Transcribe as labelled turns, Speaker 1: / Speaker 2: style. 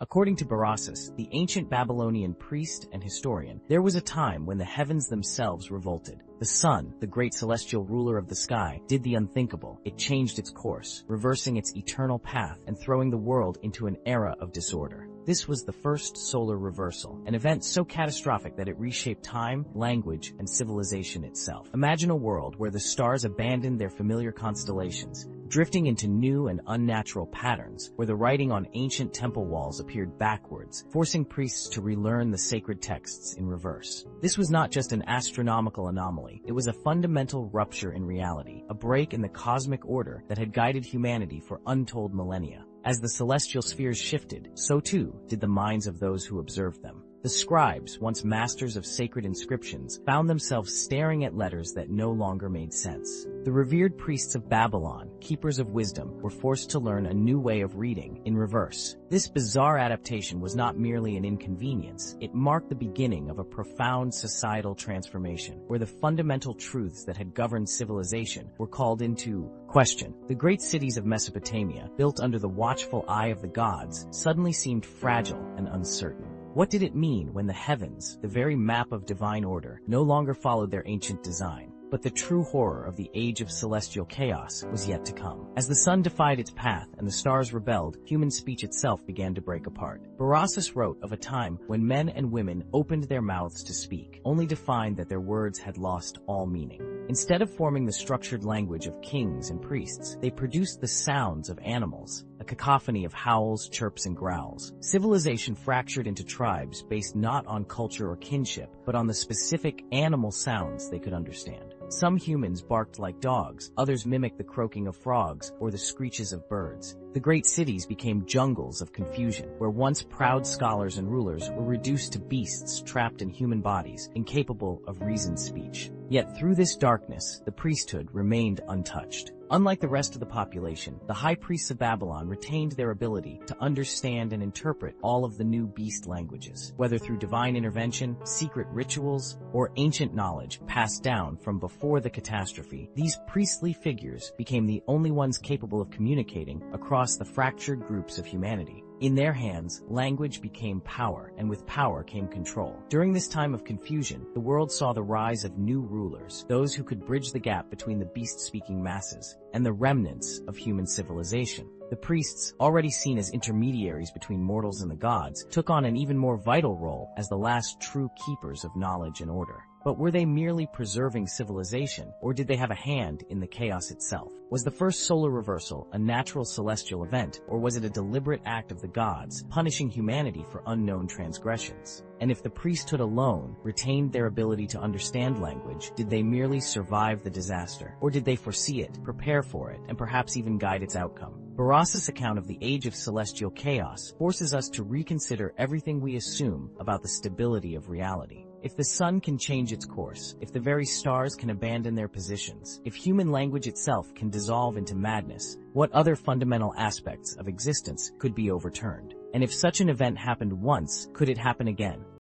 Speaker 1: According to Berossus, the ancient Babylonian priest and historian, there was a time when the heavens themselves revolted. The sun, the great celestial ruler of the sky, did the unthinkable. It changed its course, reversing its eternal path and throwing the world into an era of disorder. This was the first solar reversal, an event so catastrophic that it reshaped time, language, and civilization itself. Imagine a world where the stars abandoned their familiar constellations, drifting into new and unnatural patterns, where the writing on ancient temple walls appeared backwards, forcing priests to relearn the sacred texts in reverse. This was not just an astronomical anomaly, it was a fundamental rupture in reality, a break in the cosmic order that had guided humanity for untold millennia. As the celestial spheres shifted, so too did the minds of those who observed them. The scribes, once masters of sacred inscriptions, found themselves staring at letters that no longer made sense. The revered priests of Babylon, keepers of wisdom, were forced to learn a new way of reading, in reverse. This bizarre adaptation was not merely an inconvenience, it marked the beginning of a profound societal transformation, where the fundamental truths that had governed civilization were called into question. The great cities of Mesopotamia, built under the watchful eye of the gods, suddenly seemed fragile and uncertain. What did it mean when the heavens, the very map of divine order, no longer followed their ancient design? But the true horror of the age of celestial chaos was yet to come. As the sun defied its path and the stars rebelled, human speech itself began to break apart. Berossus wrote of a time when men and women opened their mouths to speak, only to find that their words had lost all meaning. Instead of forming the structured language of kings and priests, they produced the sounds of animals, a cacophony of howls, chirps, and growls. Civilization fractured into tribes based not on culture or kinship, but on the specific animal sounds they could understand. Some humans barked like dogs, others mimicked the croaking of frogs or the screeches of birds. The great cities became jungles of confusion, where once proud scholars and rulers were reduced to beasts trapped in human bodies, incapable of reasoned speech. Yet through this darkness, the priesthood remained untouched. Unlike the rest of the population, the high priests of Babylon retained their ability to understand and interpret all of the new beast languages, whether through divine intervention, secret rituals, or ancient knowledge passed down from before the catastrophe. These priestly figures became the only ones capable of communicating across the fractured groups of humanity. In their hands, language became power, and with power came control. During this time of confusion, the world saw the rise of new rulers, those who could bridge the gap between the beast-speaking masses and the remnants of human civilization. The priests, already seen as intermediaries between mortals and the gods, took on an even more vital role as the last true keepers of knowledge and order. But were they merely preserving civilization, or did they have a hand in the chaos itself? Was the first solar reversal a natural celestial event, or was it a deliberate act of the gods, punishing humanity for unknown transgressions? And if the priesthood alone retained their ability to understand language, did they merely survive the disaster? Or did they foresee it, prepare for it, and perhaps even guide its outcome? Berossus' account of the age of celestial chaos forces us to reconsider everything we assume about the stability of reality. If the sun can change its course, if the very stars can abandon their positions, if human language itself can dissolve into madness, what other fundamental aspects of existence could be overturned? And if such an event happened once, could it happen again?